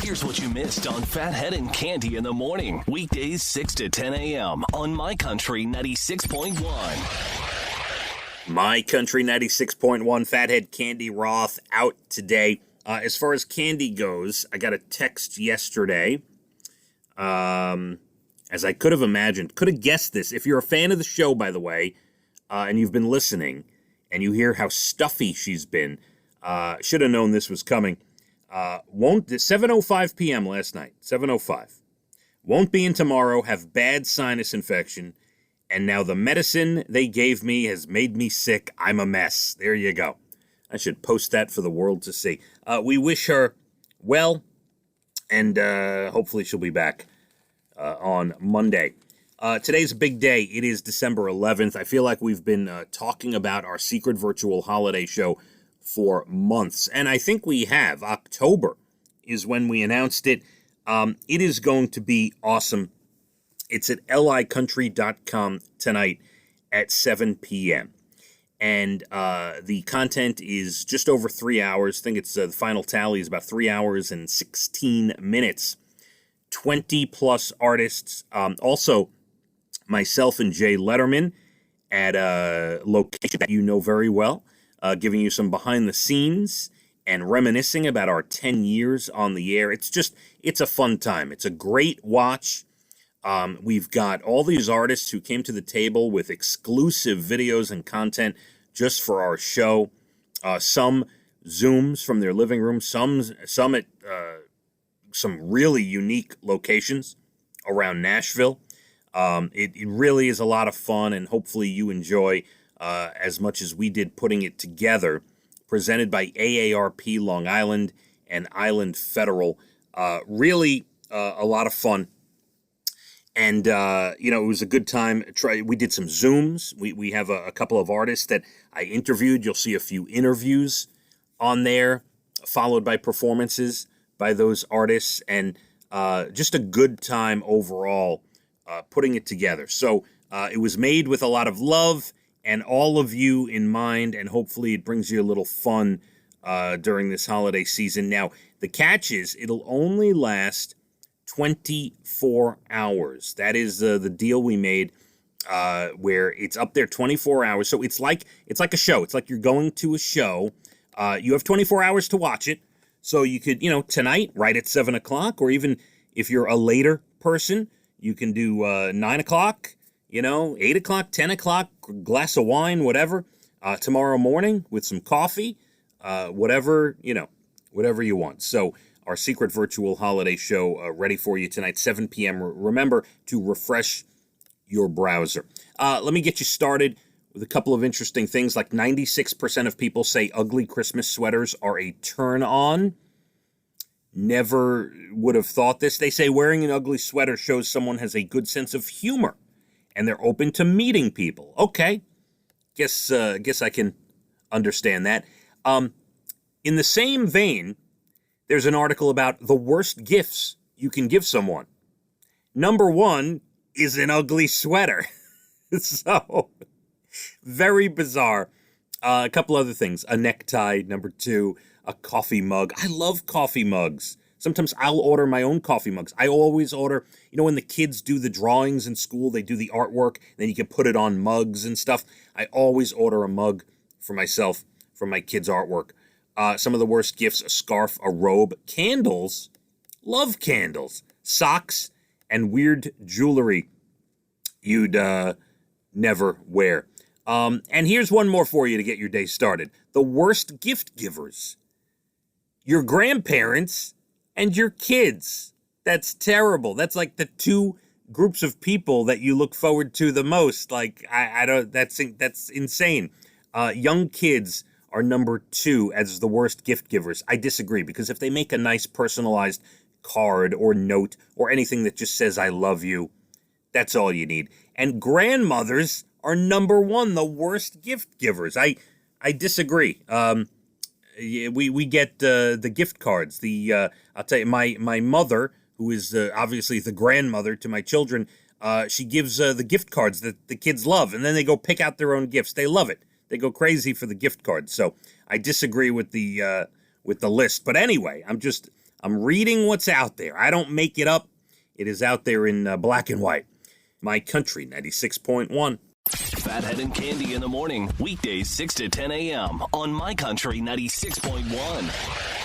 Here's what you missed on Phathead and Cande in the morning. Weekdays 6 to 10 a.m. on My Country 96.1. My Country 96.1, Phathead, Cande Roth out today. As far as Cande goes, I got a text yesterday, as I could have imagined, could have guessed this. If you're a fan of the show, by the way, and you've been listening, and you hear how stuffy she's been, should have known this was coming. 7:05 p.m. last night, 7:05. Won't be in tomorrow, have bad sinus infection, and now the medicine they gave me has made me sick. I'm a mess. There you go. I should post that for the world to see. We wish her well, and hopefully she'll be back on Monday. Today's a big day. It is December 11th. I feel like we've been talking about our secret virtual holiday show for months, and I think we have. October is when we announced it. It is going to be awesome. It's at licountry.com tonight at 7 p.m. And the content is just over 3 hours. I think it's the final tally is about 3 hours and 16 minutes. 20-plus artists. Also, myself and Jay Letterman at a location that you know very well, giving you some behind the scenes and reminiscing about our 10 years on the air. It's a fun time. It's a great watch. We've got all these artists who came to the table with exclusive videos and content just for our show. Some Zooms from their living room, some at some really unique locations around Nashville. It really is a lot of fun, and hopefully you enjoy as much as we did putting it together. Presented by AARP Long Island and Island Federal. Really a lot of fun. And, it was a good time. We did some Zooms. We have a couple of artists that I interviewed. You'll see a few interviews on there, followed by performances by those artists. And just a good time overall putting it together. So it was made with a lot of love and all of you in mind, and hopefully it brings you a little fun during this holiday season. Now, the catch is it'll only last 24 hours. That is the deal we made, where it's up there 24 hours. So it's like a show. It's like you're going to a show. You have 24 hours to watch it. So you could, tonight, right at 7 o'clock, or even if you're a later person, you can do 9 o'clock, 8 o'clock, 10 o'clock, glass of wine, whatever. Tomorrow morning with some coffee, whatever you want. So our secret virtual holiday show ready for you tonight, 7 p.m. Remember to refresh your browser. Let me get you started with a couple of interesting things. Like 96% of people say ugly Christmas sweaters are a turn-on. Never would have thought this. They say wearing an ugly sweater shows someone has a good sense of humor, and they're open to meeting people. Okay, guess I can understand that. In the same vein, there's an article about the worst gifts you can give someone. Number one is an ugly sweater. So, very bizarre. A couple other things. A necktie, number two. A coffee mug. I love coffee mugs. Sometimes I'll order my own coffee mugs. I always order, when the kids do the drawings in school, they do the artwork, then you can put it on mugs and stuff. I always order a mug for myself from my kids' artwork. Some of the worst gifts: a scarf, a robe, candles. Love candles. Socks, and weird jewelry you'd never wear. And here's one more for you to get your day started. The worst gift givers: your grandparents and your kids. That's terrible. That's like the two groups of people that you look forward to the most. Like, I don't, that's insane. Young kids are number two as the worst gift givers. I disagree, because if they make a nice personalized card or note or anything that just says I love you, that's all you need. And grandmothers are number one, the worst gift givers. I disagree. We get the gift cards. I'll tell you, my mother, who is obviously the grandmother to my children, she gives the gift cards that the kids love, and then they go pick out their own gifts. They love it. They go crazy for the gift cards. So I disagree with the list. But anyway, I'm reading what's out there. I don't make it up. It is out there in black and white. My Country 96.1. Phathead and Cande in the morning, weekdays 6 to 10 a.m. on My Country 96.1.